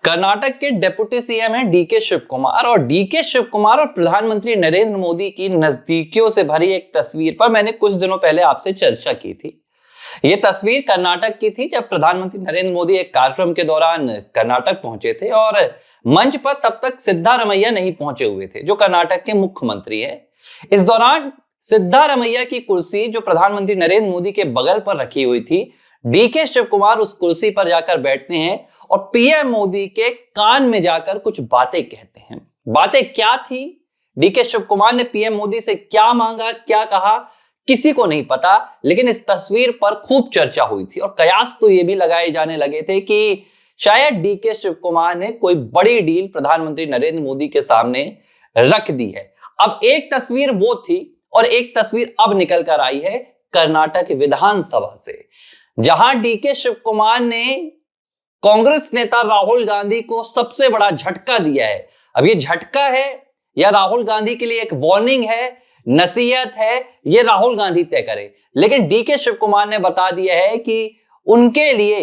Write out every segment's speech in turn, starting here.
कर्नाटक के deputy CM हैं DK Shiv Kumar और डीके शिव कुमार और प्रधानमंत्री नरेंद्र मोदी की नजदीकियों से भरी एक तस्वीर पर मैंने कुछ दिनों पहले आपसे चर्चा की थी। यह तस्वीर कर्नाटक की थी जब प्रधानमंत्री नरेंद्र मोदी एक कार्यक्रम के दौरान कर्नाटक पहुंचे थे और मंच पर तब तक सिद्धारमैया नहीं पहुंचे हुए थे, जो कर्नाटक के मुख्यमंत्री हैं। इस दौरान सिद्धारमैया की कुर्सी जो प्रधानमंत्री नरेंद्र मोदी के बगल पर रखी हुई थी, डीके शिव कुमार उस कुर्सी पर जाकर बैठते हैं और पीएम मोदी के कान में जाकर कुछ बातें कहते हैं। बातें क्या थी, डीके शिव कुमार ने पीएम मोदी से क्या मांगा, क्या कहा, किसी को नहीं पता, लेकिन इस तस्वीर पर खूब चर्चा हुई थी और कयास तो ये भी लगाए जाने लगे थे कि शायद डीके शिव कुमार ने कोई बड़ी डील प्रधानमंत्री नरेंद्र मोदी के सामने रख दी है। अब एक तस्वीर वो थी और एक तस्वीर अब निकल कर आई है कर्नाटक विधानसभा से, जहां डीके शिव कुमार ने कांग्रेस नेता राहुल गांधी को सबसे बड़ा झटका दिया है। अब ये झटका है या राहुल गांधी के लिए एक वार्निंग है, नसीहत है, ये राहुल गांधी तय करें। लेकिन डीके शिव कुमार ने बता दिया है कि उनके लिए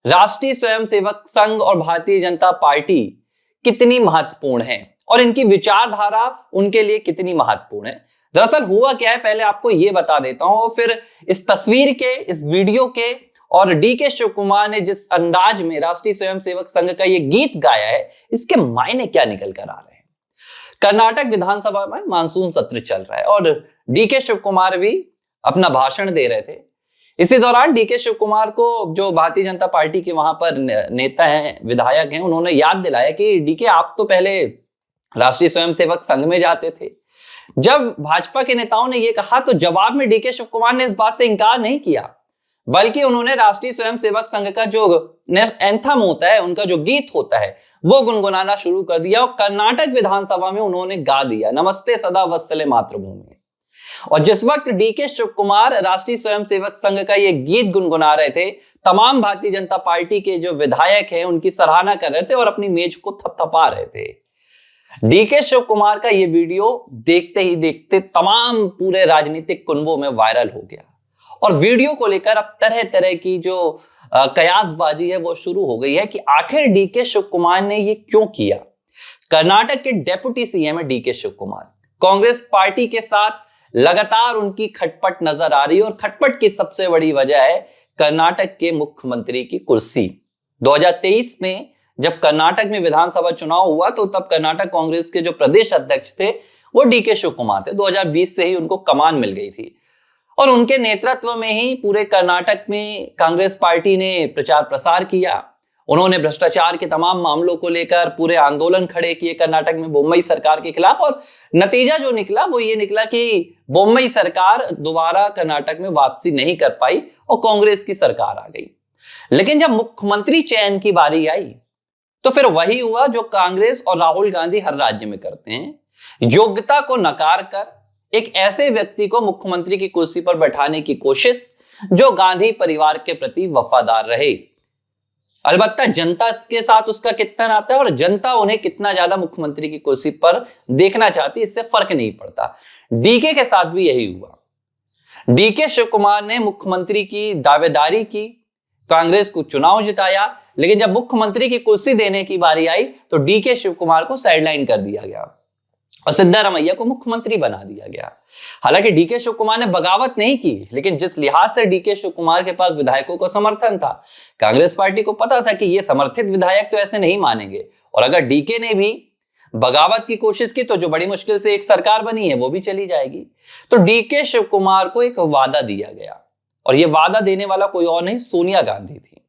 राष्ट्रीय स्वयंसेवक संघ और भारतीय जनता पार्टी कितनी महत्वपूर्ण है और इनकी विचारधारा उनके लिए कितनी महत्वपूर्ण है। दरअसल हुआ क्या है, पहले आपको यह बता देता हूं, फिर इस तस्वीर के, इस वीडियो के और डीके शिव कुमार ने जिस अंदाज में राष्ट्रीय स्वयंसेवक संघ का यह गीत गाया है, इसके मायने क्या निकल कर आ रहे हैं। कर्नाटक विधानसभा में मानसून सत्र चल रहा है और डीके शिव कुमार भी अपना भाषण दे रहे थे। इसी दौरान डीके शिव कुमार को जो भारतीय जनता पार्टी के वहां पर नेता हैं, विधायक हैं, उन्होंने याद दिलाया कि डीके आप तो पहले राष्ट्रीय स्वयंसेवक संघ में जाते थे। जब भाजपा के नेताओं ने यह कहा तो जवाब में डीके शिव कुमार ने इस बात से इंकार नहीं किया, बल्कि उन्होंने राष्ट्रीय स्वयंसेवक संघ का जो एंथम होता है, उनका जो गीत होता है, वो गुनगुनाना शुरू कर दिया और कर्नाटक विधानसभा में उन्होंने गा दिया, नमस्ते सदा वत्सले मातृभूमि। और जिस वक्त डीके शिव कुमार राष्ट्रीय स्वयंसेवक संघ का ये गीत गुनगुना रहे थे, तमाम भारतीय जनता पार्टी के जो विधायक हैं उनकी सराहना कर रहे थे और अपनी मेज को थपथपा रहे थे। डीके शिव कुमार का ये वीडियो देखते ही देखते तमाम पूरे राजनीतिक कुनबों में वायरल हो गया और वीडियो को लेकर अब तरह तरह की जो कयासबाजी है वो शुरू हो गई है कि आखिर डीके शिव कुमार ने ये क्यों किया। कर्नाटक के डिप्टी सीएम है डीके शिव कुमार। कांग्रेस पार्टी के साथ लगातार उनकी खटपट नजर आ रही है और खटपट की सबसे बड़ी वजह है कर्नाटक के मुख्यमंत्री की कुर्सी। 2023 में जब कर्नाटक में विधानसभा चुनाव हुआ तो तब कर्नाटक कांग्रेस के जो प्रदेश अध्यक्ष थे वो डीके शिव कुमार थे। 2020 से ही उनको कमान मिल गई थी और उनके नेतृत्व में ही पूरे कर्नाटक में कांग्रेस पार्टी ने प्रचार प्रसार किया। उन्होंने भ्रष्टाचार के तमाम मामलों को लेकर पूरे आंदोलन खड़े किए कर्नाटक में बम्बई सरकार के खिलाफ और नतीजा जो निकला वो ये निकला कि बम्बई सरकार दोबारा कर्नाटक में वापसी नहीं कर पाई और कांग्रेस की सरकार आ गई। लेकिन जब मुख्यमंत्री चयन की बारी आई तो फिर वही हुआ जो कांग्रेस और राहुल गांधी हर राज्य में करते हैं, योग्यता को नकार कर एक ऐसे व्यक्ति को मुख्यमंत्री की कुर्सी पर बैठाने की कोशिश जो गांधी परिवार के प्रति वफादार रहे। अलबत्ता जनता के साथ उसका कितना नाता है और जनता उन्हें कितना ज्यादा मुख्यमंत्री की कुर्सी पर देखना चाहती है, इससे फर्क नहीं पड़ता। डीके के साथ भी यही हुआ। डीके शिव कुमार ने मुख्यमंत्री की दावेदारी की, कांग्रेस को चुनाव जिताया, लेकिन जब मुख्यमंत्री की कुर्सी देने की बारी आई तो डीके शिव कुमार को साइडलाइन कर दिया गया और सिद्धारमैया को मुख्यमंत्री बना दिया गया। हालांकि डीके शिव कुमार ने बगावत नहीं की, लेकिन जिस लिहाज से डीके शिव कुमार के पास विधायकों का समर्थन था, कांग्रेस पार्टी को पता था कि ये समर्थित विधायक तो ऐसे नहीं मानेंगे और अगर डीके ने भी बगावत की कोशिश की तो जो बड़ी मुश्किल से एक सरकार बनी है वो भी चली जाएगी। तो डीके शिव कुमार को एक वादा दिया गया और यह वादा देने वाला कोई और नहीं, सोनिया गांधी थी,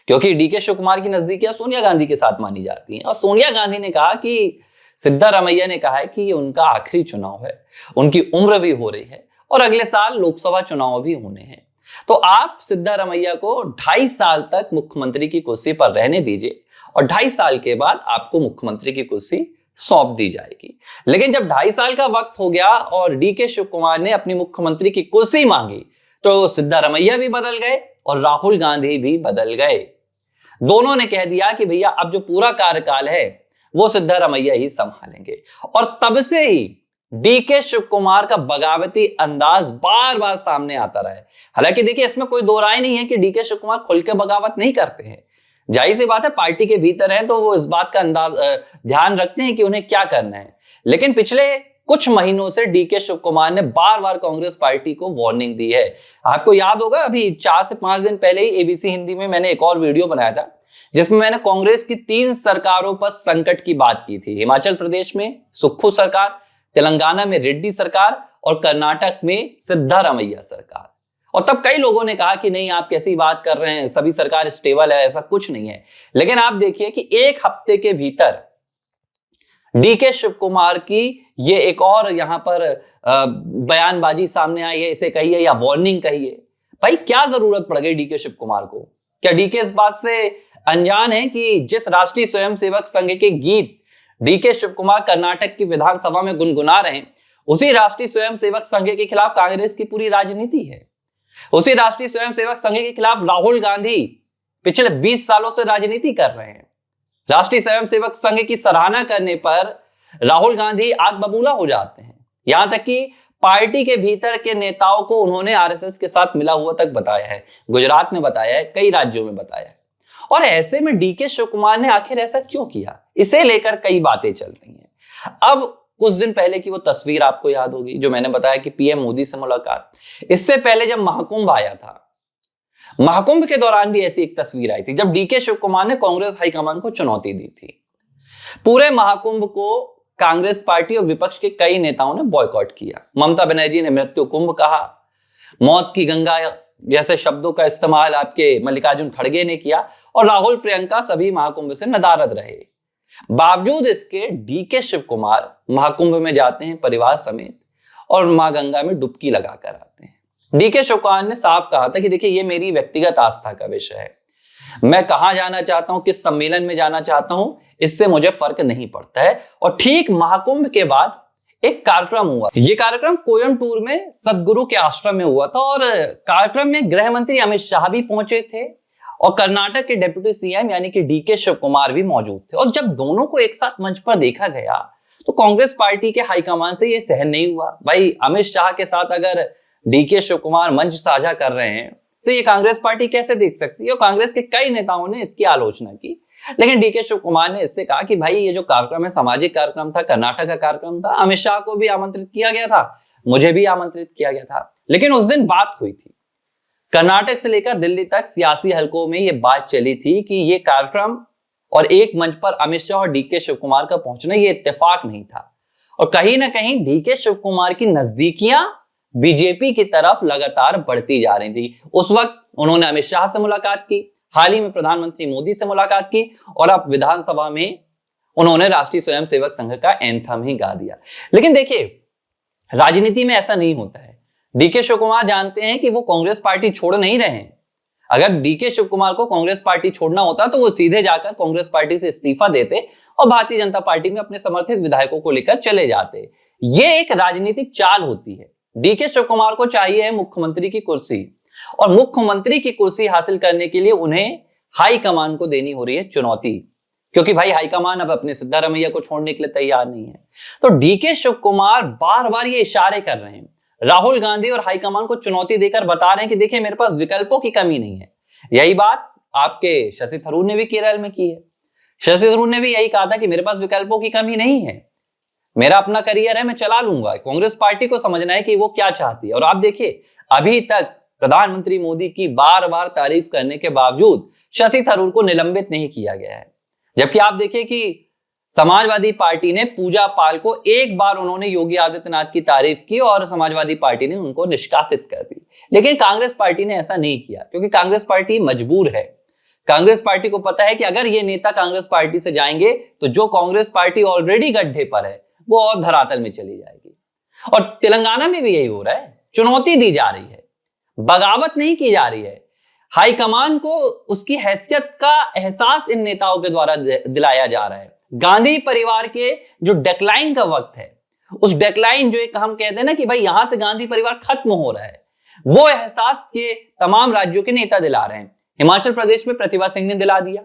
क्योंकि डीके शिव कुमार की नजदीकियां सोनिया गांधी के साथ मानी जाती हैं और सोनिया गांधी ने कहा कि सिद्धारमैया ने कहा है कि ये उनका आखिरी चुनाव है, उनकी उम्र भी हो रही है और अगले साल लोकसभा चुनाव भी होने हैं, तो आप सिद्धारमैया को 2.5 साल तक मुख्यमंत्री की कुर्सी पर रहने दीजिए और 2.5 साल के बाद आपको मुख्यमंत्री की कुर्सी सौंप दी जाएगी। लेकिन जब 2.5 साल का वक्त हो गया और डीके शिव कुमार ने अपनी मुख्यमंत्री की कुर्सी मांगी तो सिद्धारमैया भी बदल गए और राहुल गांधी भी बदल गए। दोनों ने कह दिया कि भैया अब जो पूरा कार्यकाल है वो सिद्धारमैया ही संभालेंगे और तब से ही डीके शिव कुमार का बगावती अंदाज बार बार सामने आता रहा है। हालांकि देखिए इसमें कोई दो राय नहीं है कि डीके शिव कुमार खुल के बगावत नहीं करते हैं। जाहिर सी बात है, पार्टी के भीतर हैं तो वो इस बात का ध्यान रखते हैं कि उन्हें क्या करना है। लेकिन पिछले कुछ महीनों से डीके शिव कुमार ने बार बार कांग्रेस पार्टी को वार्निंग दी है। आपको याद होगा, अभी 4 से 5 दिन पहले ही एबीसी हिंदी में मैंने एक और वीडियो बनाया था जिसमें मैंने कांग्रेस की 3 सरकारों पर संकट की बात की थी। हिमाचल प्रदेश में सुक्खू सरकार, तेलंगाना में रेड्डी सरकार और कर्नाटक में सिद्धारमैया सरकार। और तब कई लोगों ने कहा कि नहीं, आप कैसी बात कर रहे हैं, सभी सरकार स्टेबल है, ऐसा कुछ नहीं है। लेकिन आप देखिए कि एक हफ्ते के भीतर डीके शिव कुमार की ये एक और यहां पर बयानबाजी सामने आई है, इसे कहिए या वार्निंग कहिए। भाई क्या जरूरत पड़ गई डीके शिव कुमार को? क्या डीके इस बात से अनजान है कि जिस राष्ट्रीय स्वयंसेवक संघ के गीत डीके शिव कुमार कर्नाटक की विधानसभा में गुनगुना रहे हैं, उसी राष्ट्रीय स्वयंसेवक संघ के खिलाफ कांग्रेस की पूरी राजनीति है। उसी राष्ट्रीय स्वयंसेवक संघ के खिलाफ राहुल गांधी पिछले 20 सालों से राजनीति कर रहे हैं। राष्ट्रीय स्वयंसेवक संघ की सराहना करने पर राहुल गांधी आग बबूला हो जाते हैं। यहां तक कि पार्टी के भीतर के नेताओं को उन्होंने आरएसएस के साथ मिला हुआ तक बताया है, गुजरात में बताया है, कई राज्यों में बताया है। और ऐसे में डीके शिव कुमार ने आखिर ऐसा क्यों किया, इसे लेकर कई बातें चल रही हैं। अब कुछ दिन पहले की वो तस्वीर आपको याद होगी जो मैंने बताया कि पीएम मोदी से मुलाकात। इससे पहले जब महाकुंभ आया था, महाकुंभ के दौरान भी ऐसी एक तस्वीर आई थी जब डीके शिव कुमार ने कांग्रेस हाईकमान को चुनौती दी थी। पूरे महाकुंभ को कांग्रेस पार्टी और विपक्ष के कई नेताओं ने बॉयकॉट किया। ममता बनर्जी ने मृत्यु कुंभ कहा, मौत की गंगा जैसे शब्दों का इस्तेमाल आपके मल्लिकार्जुन खड़गे ने किया, और राहुल प्रियंका सभी महाकुंभ से नदारद रहे। बावजूद इसके डीके शिव कुमार महाकुंभ में जाते हैं परिवार समेत और मां गंगा में डुबकी लगाकर आते हैं। डीके शिव कुमार ने साफ कहा था कि देखिए, ये मेरी व्यक्तिगत आस्था का विषय है, मैं कहां जाना चाहता हूं, किस सम्मेलन में जाना चाहता हूं, इससे मुझे फर्क नहीं पड़ता है। और ठीक महाकुंभ के बाद एक कार्यक्रम हुआ। यह कार्यक्रम कोयम्बटूर में सदगुरु के आश्रम में हुआ था और कार्यक्रम में गृह मंत्री अमित शाह भी पहुंचे थे और कर्नाटक के डिप्टी सीएम यानी कि डीके शिव कुमार भी मौजूद थे। और जब दोनों को एक साथ मंच पर देखा गया तो कांग्रेस पार्टी के हाईकमान से यह सहन नहीं हुआ। भाई, अमित शाह के साथ अगर डीके शिव कुमार मंच साझा कर रहे हैं तो ये कांग्रेस पार्टी कैसे देख सकती है? और कांग्रेस के कई नेताओं ने इसकी आलोचना की। लेकिन डीके शिव कुमार ने इससे कहा कि भाई, ये जो कार्यक्रम है सामाजिक कार्यक्रम था, कर्नाटक का कार्यक्रम था, अमित शाह को भी आमंत्रित किया गया था, मुझे भी आमंत्रित किया गया था। लेकिन उस दिन बात हुई थी, कर्नाटक से लेकर दिल्ली तक सियासी हलकों में यह बात चली थी कि यह कार्यक्रम और एक मंच पर अमित शाह और डीके शिव कुमार का पहुंचना ये इत्तेफाक नहीं था। और कहीं ना कहीं डीके शिव कुमार की नजदीकियां बीजेपी की तरफ लगातार बढ़ती जा रही थी। उस वक्त उन्होंने अमित शाह से मुलाकात की, हाल ही में प्रधानमंत्री मोदी से मुलाकात की और अब विधानसभा में उन्होंने राष्ट्रीय स्वयंसेवक संघ का एंथम ही गा दिया। लेकिन देखिए, राजनीति में ऐसा नहीं होता है। डीके शिव कुमार जानते हैं कि वो कांग्रेस पार्टी छोड़ नहीं रहे हैं। अगर डीके शिव कुमार को कांग्रेस पार्टी छोड़ना होता तो वो सीधे जाकर कांग्रेस पार्टी से इस्तीफा देते और भारतीय जनता पार्टी में अपने समर्थित विधायकों को लेकर चले जाते। ये एक राजनीतिक चाल होती है। डीके शिव कुमार को चाहिए है मुख्यमंत्री की कुर्सी, और मुख्यमंत्री की कुर्सी हासिल करने के लिए उन्हें हाईकमान को देनी हो रही है चुनौती, क्योंकि भाई हाईकमान अब अपने सिद्धारमैया को छोड़ने के लिए तैयार नहीं है। तो डीके शिव कुमार बार बार ये इशारे कर रहे हैं, राहुल गांधी और हाईकमान को चुनौती देकर बता रहे हैं कि देखिए, मेरे पास विकल्पों की कमी नहीं है। यही बात आपके शशि थरूर ने भी केरल में की है। शशि थरूर ने भी यही कहा था कि मेरे पास विकल्पों की कमी नहीं है, मेरा अपना करियर है, मैं चला लूंगा। कांग्रेस पार्टी को समझना है कि वो क्या चाहती है। और आप देखिए, अभी तक प्रधानमंत्री मोदी की बार बार तारीफ करने के बावजूद शशि थरूर को निलंबित नहीं किया गया है। जबकि आप देखिए कि समाजवादी पार्टी ने पूजा पाल को एक बार उन्होंने योगी आदित्यनाथ की तारीफ की और समाजवादी पार्टी ने उनको निष्कासित कर दी। लेकिन कांग्रेस पार्टी ने ऐसा नहीं किया, क्योंकि कांग्रेस पार्टी मजबूर है। कांग्रेस पार्टी को पता है कि अगर ये नेता कांग्रेस पार्टी से जाएंगे तो जो कांग्रेस पार्टी ऑलरेडी गड्ढे पर है वो और धरातल में चली जाएगी। और तेलंगाना में भी यही हो रहा है, चुनौती दी जा रही है, बगावत नहीं की जा रही है। हाईकमान को उसकी हैसियत का एहसास इन नेताओं के द्वारा दिलाया जा रहा है। गांधी परिवार के जो डेक्लाइन का वक्त है, उस डेक्लाइन जो एक हम कहते हैं ना कि भाई यहां से गांधी परिवार खत्म हो रहा है, वो एहसास ये तमाम राज्यों के नेता दिला रहे हैं। हिमाचल प्रदेश में प्रतिभा सिंह ने दिला दिया।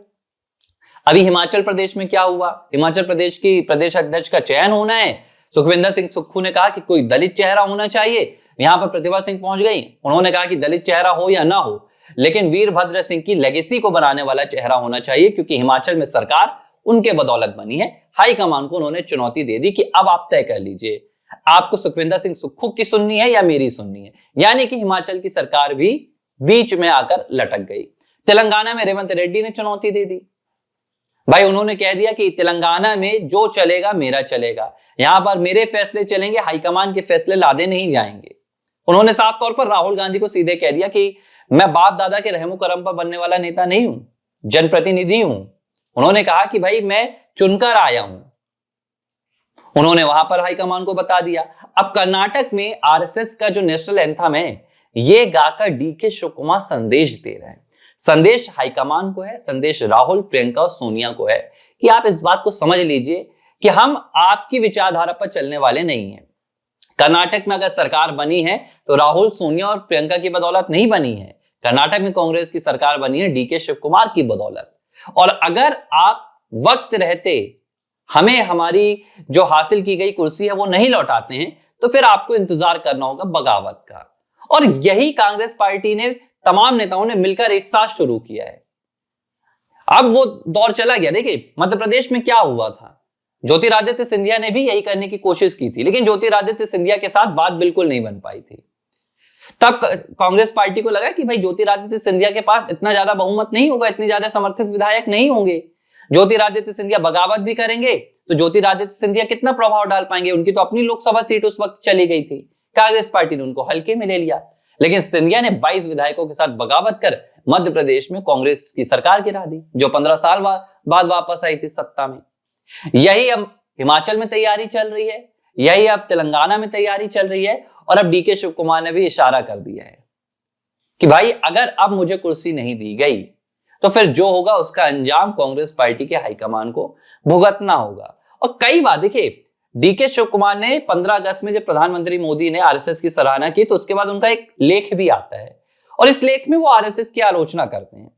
अभी हिमाचल प्रदेश में क्या हुआ, हिमाचल प्रदेश की प्रदेश अध्यक्ष का चयन होना है। सुखविंदर सिंह सुक्खू ने कहा कि कोई दलित चेहरा होना चाहिए, यहां पर प्रतिभा सिंह पहुंच गई, उन्होंने कहा कि दलित चेहरा हो या ना हो, लेकिन वीरभद्र सिंह की लेगेसी को बनाने वाला चेहरा होना चाहिए, क्योंकि हिमाचल में सरकार उनके बदौलत बनी है। हाईकमान को उन्होंने चुनौती दे दी कि अब आप तय कर लीजिए, आपको सुखविंदर सिंह सुक्खू की सुननी है या मेरी सुननी है। यानी कि हिमाचल की सरकार भी बीच में आकर लटक गई। तेलंगाना में रेवंत रेड्डी ने चुनौती दे दी। भाई उन्होंने कह दिया कि तेलंगाना में जो चलेगा मेरा चलेगा, यहां पर मेरे फैसले चलेंगे, हाईकमान के फैसले लादे नहीं जाएंगे। उन्होंने साफ तौर पर राहुल गांधी को सीधे कह दिया कि मैं बाप दादा के रहमो करम पर बनने वाला नेता नहीं हूं, जनप्रतिनिधि हूं। उन्होंने कहा कि भाई मैं चुनकर आया हूं। उन्होंने वहां पर हाईकमान को बता दिया। अब कर्नाटक में आरएसएस का जो नेशनल एंथम है, ये गाकर डीके शिव कुमार संदेश दे रहे हैं। संदेश हाईकमान को है, संदेश राहुल, प्रियंका और सोनिया को है कि आप इस बात को समझ लीजिए कि हम आपकी विचारधारा पर चलने वाले नहीं हैं। कर्नाटक में अगर सरकार बनी है तो राहुल, सोनिया और प्रियंका की बदौलत नहीं बनी है। कर्नाटक में कांग्रेस की सरकार बनी है डीके शिव कुमार की बदौलत। और अगर आप वक्त रहते हमें हमारी जो हासिल की गई कुर्सी है वो नहीं लौटाते हैं, तो फिर आपको इंतजार करना होगा बगावत का। और यही कांग्रेस पार्टी ने, तमाम नेताओं ने मिलकर एक साथ शुरू किया है। अब वो दौर चला गया। देखिए मध्य प्रदेश में क्या हुआ था, ज्योतिरादित्य सिंधिया ने भी यही करने की कोशिश की थी, लेकिन ज्योतिरादित्य सिंधिया के साथ बात बिल्कुल नहीं बन पाई थी। तब कांग्रेस पार्टी को लगा कि भाई ज्योतिरादित्य सिंधिया के पास इतना ज्यादा बहुमत नहीं होगा, इतने ज्यादा समर्थित विधायक नहीं होंगे। ज्योतिरादित्य सिंधिया बगावत भी करेंगे तो ज्योतिरादित्य सिंधिया कितना प्रभाव डाल पाएंगे, उनकी तो अपनी लोकसभा सीट उस वक्त चली गई थी। कांग्रेस पार्टी ने उनको हल्के में ले लिया, लेकिन सिंधिया ने 22 विधायकों के साथ बगावत कर मध्य प्रदेश में कांग्रेस की सरकार गिरा दी, जो 15 साल बाद वापस आई थी सत्ता में। यही अब हिमाचल में तैयारी चल रही है, यही अब तेलंगाना में तैयारी चल रही है। और अब डीके शिव कुमार ने भी इशारा कर दिया है कि भाई अगर अब मुझे कुर्सी नहीं दी गई तो फिर जो होगा उसका अंजाम कांग्रेस पार्टी के हाईकमान को भुगतना होगा। और कई बार देखिए डीके शिव कुमार ने 15 अगस्त में जब प्रधानमंत्री मोदी ने आरएसएस की सराहना की, तो उसके बाद उनका एक लेख भी आता है और इस लेख में वो आरएसएस की आलोचना करते हैं।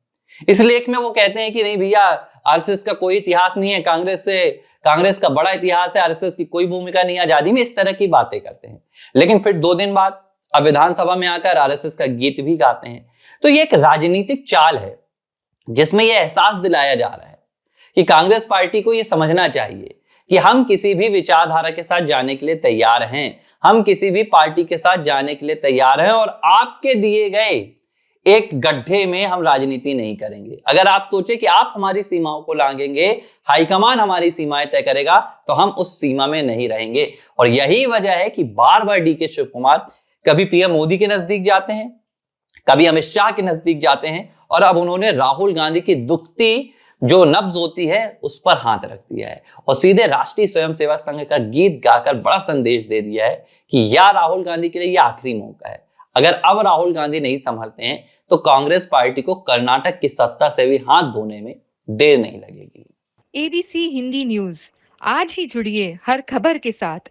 इस लेख में वो कहते हैं कि नहीं भैया, आरएसएस का कोई इतिहास नहीं है, कांग्रेस का बड़ा इतिहास है, आरएसएस की कोई भूमिका नहीं, आजादी में, इस तरह की बातें करते हैं। लेकिन फिर 2 दिन बाद अब विधानसभा में आकर आरएसएस का गीत भी गाते हैं। तो ये एक राजनीतिक चाल है जिसमें यह एहसास दिलाया जा रहा है कि कांग्रेस पार्टी को यह समझना चाहिए कि हम किसी भी विचारधारा के साथ जाने के लिए तैयार हैं, हम किसी भी पार्टी के साथ जाने के लिए तैयार हैं, और आपके दिए गए एक गड्ढे में हम राजनीति नहीं करेंगे। अगर आप सोचे कि आप हमारी सीमाओं को लांघेंगे, हाईकमान हमारी सीमाएं तय करेगा, तो हम उस सीमा में नहीं रहेंगे। और यही वजह है कि बार बार डीके शिव कुमार कभी पीएम मोदी के नजदीक जाते हैं, कभी अमित शाह के नजदीक जाते हैं, और अब उन्होंने राहुल गांधी की दुखती जो नब्ज होती है उस पर हाथ रख दिया है और सीधे राष्ट्रीय स्वयंसेवक संघ का गीत गाकर बड़ा संदेश दे दिया है कि या राहुल गांधी के लिए यह आखिरी मौका है। अगर अब राहुल गांधी नहीं संभलते हैं तो कांग्रेस पार्टी को कर्नाटक की सत्ता से भी हाथ धोने में देर नहीं लगेगी। एबीसी हिंदी न्यूज, आज ही जुड़िए हर खबर के साथ।